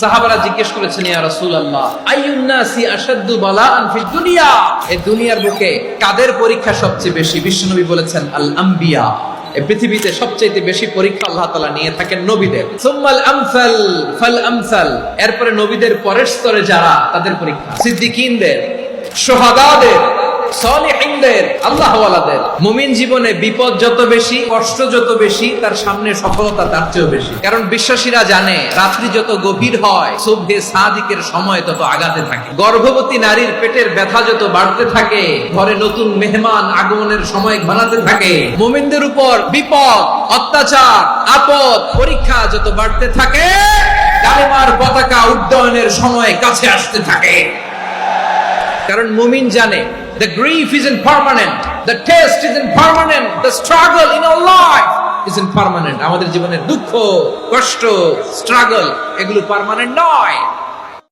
সাহাবারা জিজ্ঞেস করেছেন, ইয়া রাসূলুল্লাহ, আইয়ুন নাসি আশাদ্দু বালাআন ফিদ দুনিয়া, এই দুনিয়ার বুকে কাদের পরীক্ষা সবচেয়ে বেশি? বিশ্বনবী বলেছেন, আল আম্বিয়া। এই পৃথিবীতে সবচেয়ে বেশি পরীক্ষা আল্লাহ তাআলা নিয়ে থাকেন নবীদের। সুম্মাল আমসাল ফাল আমসাল, এরপরে নবীদের পরের স্তরে যারা, তাদের পরীক্ষা। সিদ্দিকীনদের, শুহাদাদের, সালিহিনদের, আল্লাহওয়ালাদের। মুমিন জীবনে বিপদ যত বেশি, কষ্ট যত বেশি, তার সামনে সফলতা তার চেয়েও বেশি। কারণ বিশ্বাসীরা জানে, রাত্রি যত গভীর হয়, সুবহে সাদিকের সময় তত আগাতে থাকে। গর্ভবতী নারীর পেটের ব্যথা যত বাড়তে থাকে, ঘরে নতুন মেহমান আগমনের সময় ঘনাতে থাকে। মুমিনদের উপর বিপদ, অত্যাচার, আপদ, পরীক্ষা যত বাড়তে থাকে, কালেমার পতাকা উড্ডয়নের সময় কাছে আসতে থাকে। কারণ মুমিন জানে, the grief isn't permanent, the test isn't permanent, the struggle in our life isn't permanent. আমাদের জীবনের দুঃখ, কষ্ট, স্ট্রাগল এগুলো পার্মানেন্ট নয়।